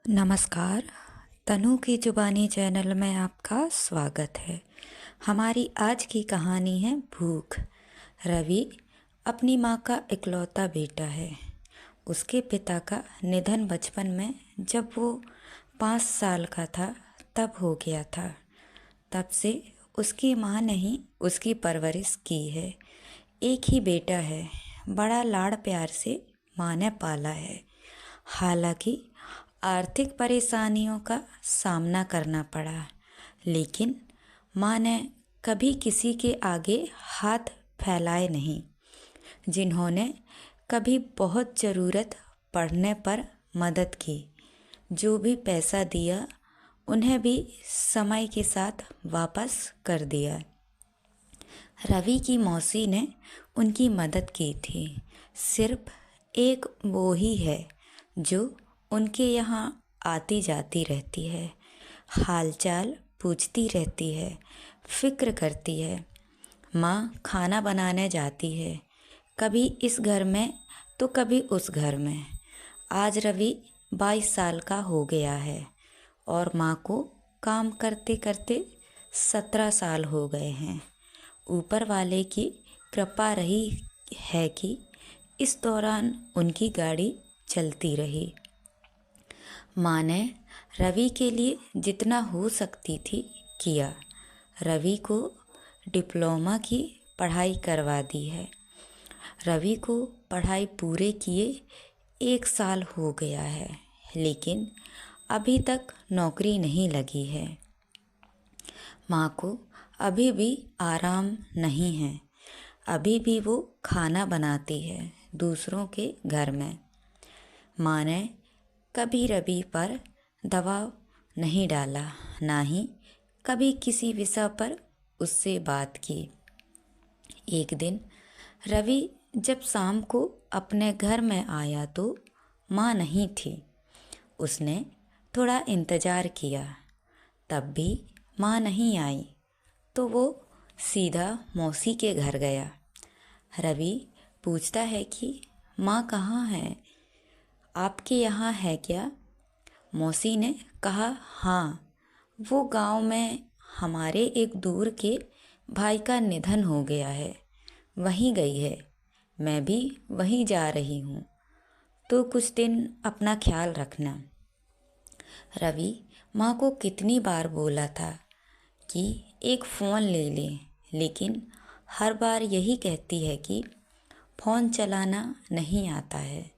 नमस्कार। तनु की जुबानी चैनल में आपका स्वागत है। हमारी आज की कहानी है भूख। रवि अपनी माँ का इकलौता बेटा है। उसके पिता का निधन बचपन में जब वो 5 साल का था तब हो गया था। तब से उसकी माँ ने ही उसकी परवरिश की है। एक ही बेटा है, बड़ा लाड़ प्यार से माँ ने पाला है। हालांकि आर्थिक परेशानियों का सामना करना पड़ा, लेकिन माँ ने कभी किसी के आगे हाथ फैलाए नहीं। जिन्होंने कभी बहुत ज़रूरत पड़ने पर मदद की, जो भी पैसा दिया उन्हें भी समय के साथ वापस कर दिया। रवि की मौसी ने उनकी मदद की थी। सिर्फ एक वो ही है जो उनके यहाँ आती जाती रहती है, हालचाल पूछती रहती है, फिक्र करती है। माँ खाना बनाने जाती है, कभी इस घर में तो कभी उस घर में। आज रवि 22 साल का हो गया है और माँ को काम करते करते 17 साल हो गए हैं। ऊपर वाले की कृपा रही है कि इस दौरान उनकी गाड़ी चलती रही। माँ ने रवि के लिए जितना हो सकती थी किया। रवि को डिप्लोमा की पढ़ाई करवा दी है। रवि को पढ़ाई पूरे किए 1 साल हो गया है, लेकिन अभी तक नौकरी नहीं लगी है। माँ को अभी भी आराम नहीं है। अभी भी वो खाना बनाती है दूसरों के घर में। माँ ने कभी रवि पर दबाव नहीं डाला, ना ही कभी किसी विषय पर उससे बात की। एक दिन रवि जब शाम को अपने घर में आया तो माँ नहीं थी। उसने थोड़ा इंतज़ार किया, तब भी माँ नहीं आई तो वो सीधा मौसी के घर गया। रवि पूछता है कि माँ कहाँ है, आपके यहाँ है क्या? मौसी ने कहा, हाँ, वो गांव में हमारे एक दूर के भाई का निधन हो गया है, वहीं गई है। मैं भी वहीं जा रही हूँ, तो कुछ दिन अपना ख्याल रखना। रवि माँ को कितनी बार बोला था कि एक फ़ोन ले ले, लेकिन हर बार यही कहती है कि फ़ोन चलाना नहीं आता है।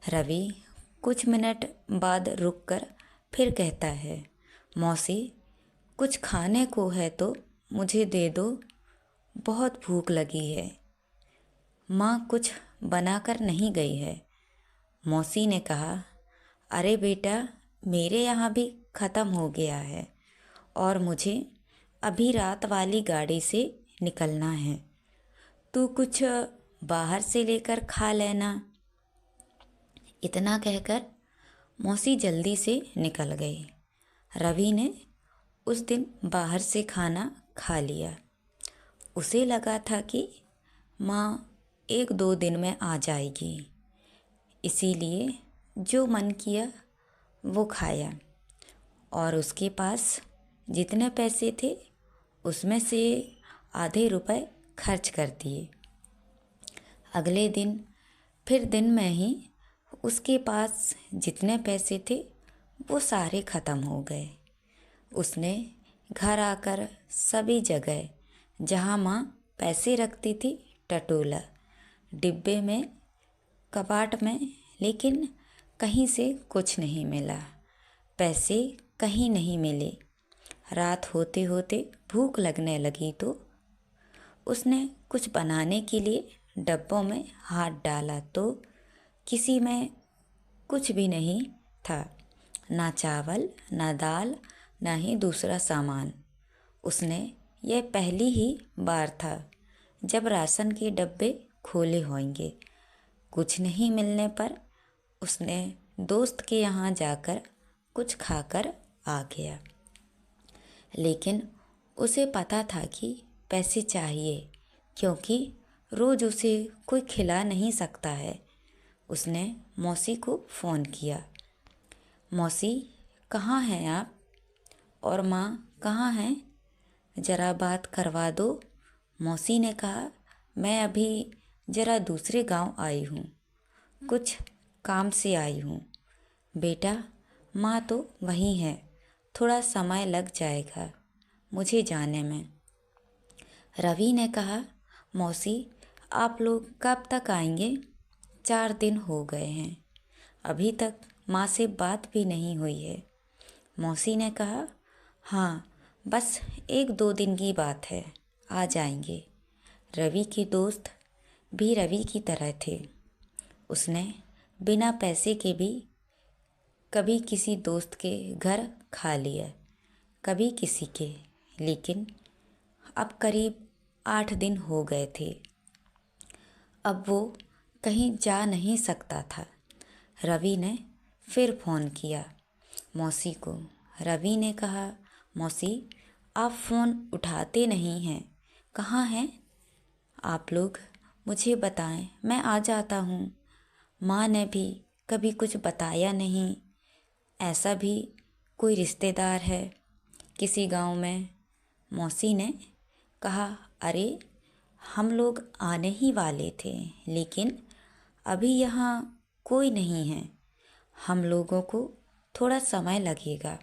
रवि कुछ मिनट बाद रुककर फिर कहता है, मौसी, कुछ खाने को है तो मुझे दे दो, बहुत भूख लगी है। माँ कुछ बनाकर नहीं गई है। मौसी ने कहा, अरे बेटा, मेरे यहाँ भी ख़त्म हो गया है और मुझे अभी रात वाली गाड़ी से निकलना है। तू कुछ बाहर से लेकर खा लेना। इतना कहकर मौसी जल्दी से निकल गई। रवि ने उस दिन बाहर से खाना खा लिया। उसे लगा था कि माँ 1-2 दिन में आ जाएगी, इसीलिए जो मन किया वो खाया और उसके पास जितने पैसे थे उसमें से आधे रुपए खर्च कर दिए। अगले दिन फिर दिन में ही उसके पास जितने पैसे थे वो सारे ख़त्म हो गए। उसने घर आकर सभी जगह जहाँ माँ पैसे रखती थी टटोला, डिब्बे में, कबाट में, लेकिन कहीं से कुछ नहीं मिला। पैसे कहीं नहीं मिले। रात होते होते भूख लगने लगी तो उसने कुछ बनाने के लिए डब्बों में हाथ डाला तो किसी में कुछ भी नहीं था, ना चावल, ना दाल, ना ही दूसरा सामान। उसने यह पहली ही बार था जब राशन के डब्बे खोले होंगे। कुछ नहीं मिलने पर उसने दोस्त के यहाँ जाकर कुछ खाकर आ गया, लेकिन उसे पता था कि पैसे चाहिए, क्योंकि रोज़ उसे कोई खिला नहीं सकता है। उसने मौसी को फ़ोन किया। मौसी कहाँ हैं आप? और माँ कहाँ हैं? ज़रा बात करवा दो। मौसी ने कहा, मैं अभी ज़रा दूसरे गांव आई हूँ, कुछ काम से आई हूँ। बेटा, माँ तो वहीं है, थोड़ा समय लग जाएगा मुझे जाने में। रवि ने कहा, मौसी आप लोग कब तक आएंगे? 4 दिन हो गए हैं, अभी तक माँ से बात भी नहीं हुई है। मौसी ने कहा, हाँ बस 1-2 दिन की बात है, आ जाएंगे। रवि के दोस्त भी रवि की तरह थे। उसने बिना पैसे के भी कभी किसी दोस्त के घर खा लिया, कभी किसी के, लेकिन अब करीब 8 दिन हो गए थे। अब वो कहीं जा नहीं सकता था। रवि ने फिर फ़ोन किया मौसी को। रवि ने कहा, मौसी आप फ़ोन उठाते नहीं हैं, कहाँ हैं आप लोग? मुझे बताएं, मैं आ जाता हूँ। माँ ने भी कभी कुछ बताया नहीं। ऐसा भी कोई रिश्तेदार है किसी गांव में? मौसी ने कहा, अरे हम लोग आने ही वाले थे, लेकिन अभी यहाँ कोई नहीं है। हम लोगों को थोड़ा समय लगेगा,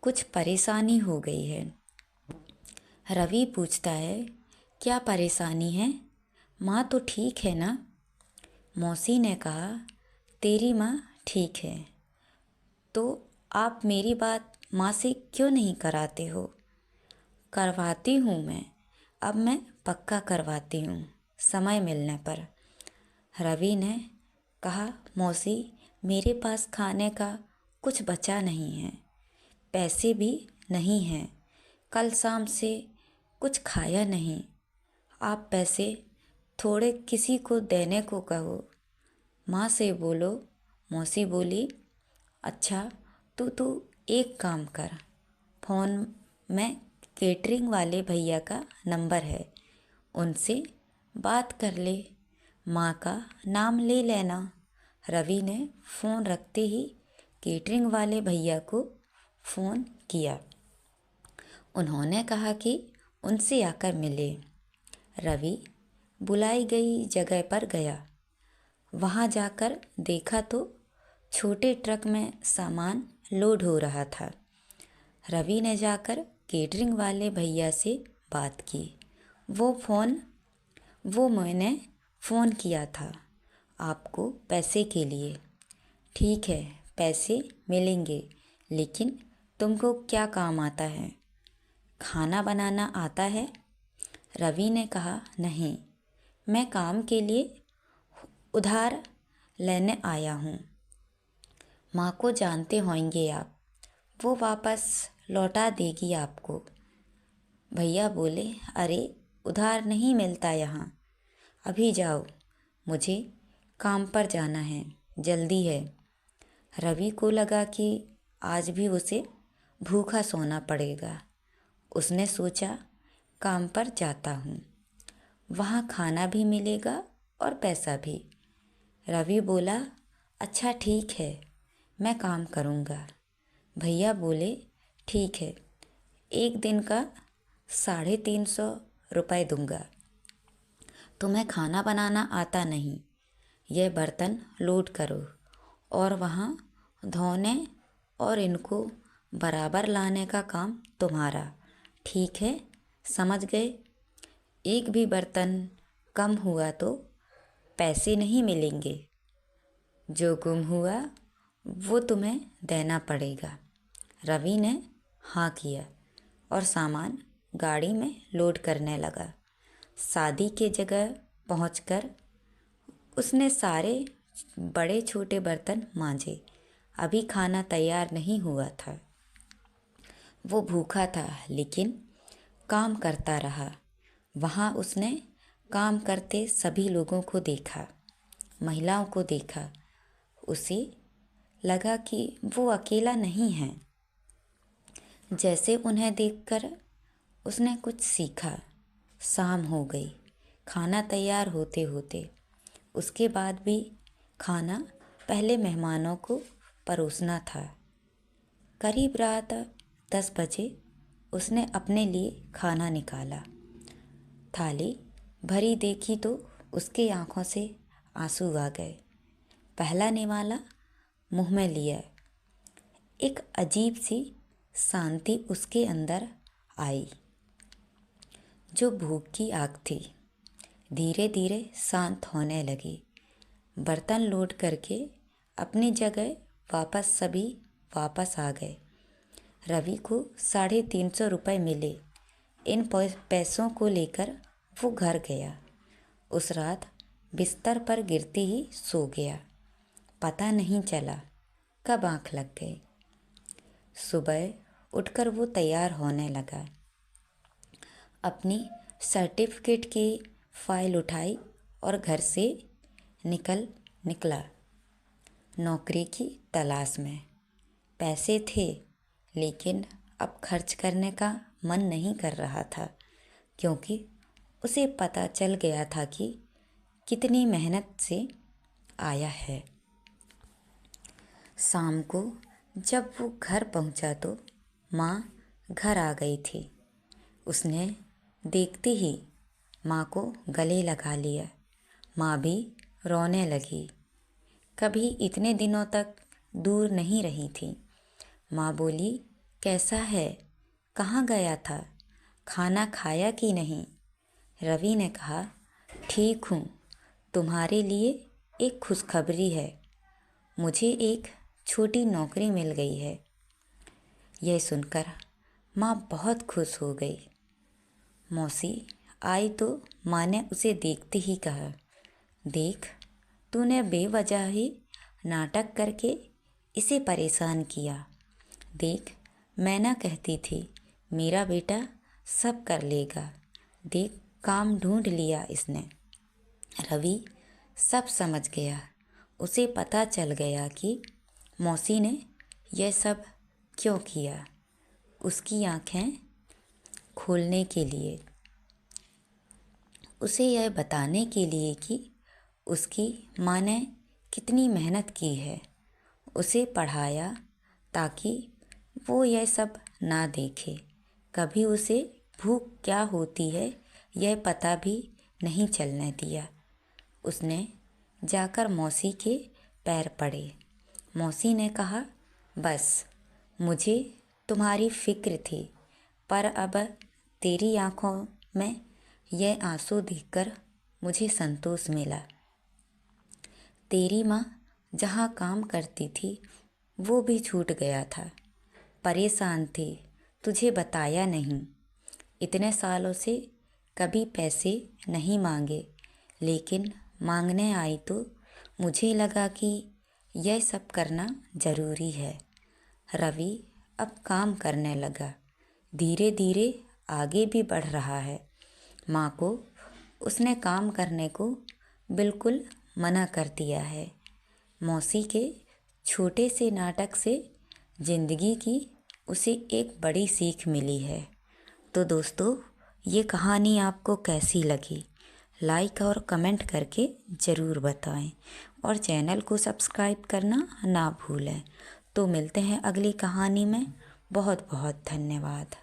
कुछ परेशानी हो गई है। रवि पूछता है, क्या परेशानी है? माँ तो ठीक है ना? मौसी ने कहा, तेरी माँ ठीक है, तो आप मेरी बात माँ से क्यों नहीं कराते हो? करवाती हूँ अब मैं पक्का करवाती हूँ, समय मिलने पर। रवि ने कहा, मौसी मेरे पास खाने का कुछ बचा नहीं है, पैसे भी नहीं हैं, कल शाम से कुछ खाया नहीं। आप पैसे थोड़े किसी को देने को कहो, माँ से बोलो। मौसी बोली, अच्छा तू एक काम कर, फ़ोन में केटरिंग वाले भैया का नंबर है, उनसे बात कर ले, माँ का नाम ले लेना। रवि ने फ़ोन रखते ही केटरिंग वाले भैया को फ़ोन किया। उन्होंने कहा कि उनसे आकर मिले। रवि बुलाई गई जगह पर गया। वहाँ जाकर देखा तो छोटे ट्रक में सामान लोड हो रहा था। रवि ने जाकर केटरिंग वाले भैया से बात की। वो मैंने फ़ोन किया था आपको पैसे के लिए। ठीक है, पैसे मिलेंगे, लेकिन तुमको क्या काम आता है? खाना बनाना आता है? रवि ने कहा, नहीं, मैं काम के लिए उधार लेने आया हूँ। माँ को जानते होंगे आप, वो वापस लौटा देगी आपको। भैया बोले, अरे उधार नहीं मिलता यहाँ, अभी जाओ, मुझे काम पर जाना है, जल्दी है। रवि को लगा कि आज भी उसे भूखा सोना पड़ेगा। उसने सोचा, काम पर जाता हूँ, वहाँ खाना भी मिलेगा और पैसा भी। रवि बोला, अच्छा ठीक है, मैं काम करूँगा। भैया बोले, ठीक है, 1 दिन का 350 रुपये दूँगा। तुम्हें खाना बनाना आता नहीं, यह बर्तन लोड करो और वहाँ धोने और इनको बराबर लाने का काम तुम्हारा, ठीक है? समझ गए? एक भी बर्तन कम हुआ तो पैसे नहीं मिलेंगे, जो गुम हुआ वो तुम्हें देना पड़ेगा। रवि ने हाँ किया और सामान गाड़ी में लोड करने लगा। शादी के जगह पहुंचकर उसने सारे बड़े छोटे बर्तन मांजे। अभी खाना तैयार नहीं हुआ था। वो भूखा था, लेकिन काम करता रहा। वहाँ उसने काम करते सभी लोगों को देखा, महिलाओं को देखा। उसे लगा कि वो अकेला नहीं है। जैसे उन्हें देखकर उसने कुछ सीखा। शाम हो गई, खाना तैयार होते होते। उसके बाद भी खाना पहले मेहमानों को परोसना था। करीब रात 10 बजे उसने अपने लिए खाना निकाला। थाली भरी देखी तो उसकी आंखों से आंसू आ गए। पहला निवाला मुंह में लिया। एक अजीब सी शांति उसके अंदर आई। जो भूख की आग थी धीरे धीरे शांत होने लगी। बर्तन लोड करके अपनी जगह सभी वापस आ गए। रवि को 350 रुपये मिले। इन पैसों को लेकर वो घर गया। उस रात बिस्तर पर गिरते ही सो गया। पता नहीं चला कब आँख लग गई। सुबह उठकर वो तैयार होने लगा। अपनी सर्टिफिकेट की फाइल उठाई और घर से निकला नौकरी की तलाश में। पैसे थे लेकिन अब खर्च करने का मन नहीं कर रहा था, क्योंकि उसे पता चल गया था कि कितनी मेहनत से आया है। शाम को जब वो घर पहुंचा तो माँ घर आ गई थी। उसने देखते ही माँ को गले लगा लिया। माँ भी रोने लगी। कभी इतने दिनों तक दूर नहीं रही थी। माँ बोली, कैसा है? कहाँ गया था? खाना खाया कि नहीं? रवि ने कहा, ठीक हूँ। तुम्हारे लिए एक खुशखबरी है। मुझे एक छोटी नौकरी मिल गई है। यह सुनकर माँ बहुत खुश हो गई। मौसी आई तो माँ ने उसे देखते ही कहा, देख, तूने बेवजह ही नाटक करके इसे परेशान किया। देख, मैं ना कहती थी मेरा बेटा सब कर लेगा। देख, काम ढूंढ लिया इसने। रवि सब समझ गया। उसे पता चल गया कि मौसी ने यह सब क्यों किया। उसकी आँखें खोलने के लिए, उसे यह बताने के लिए कि उसकी माँ ने कितनी मेहनत की है। उसे पढ़ाया ताकि वो यह सब ना देखे। कभी उसे भूख क्या होती है यह पता भी नहीं चलने दिया। उसने जाकर मौसी के पैर पड़े। मौसी ने कहा, बस मुझे तुम्हारी फिक्र थी, पर अब तेरी आँखों में यह आंसू देखकर मुझे संतोष मिला। तेरी माँ जहाँ काम करती थी वो भी छूट गया था। परेशान थी, तुझे बताया नहीं। इतने सालों से कभी पैसे नहीं मांगे, लेकिन मांगने आई तो मुझे लगा कि यह सब करना ज़रूरी है। रवि अब काम करने लगा। धीरे धीरे आगे भी बढ़ रहा है। माँ को उसने काम करने को बिल्कुल मना कर दिया है। मौसी के छोटे से नाटक से ज़िंदगी की उसे एक बड़ी सीख मिली है। तो दोस्तों, ये कहानी आपको कैसी लगी? लाइक और कमेंट करके ज़रूर बताएं और चैनल को सब्सक्राइब करना ना भूलें। तो मिलते हैं अगली कहानी में। बहुत बहुत धन्यवाद।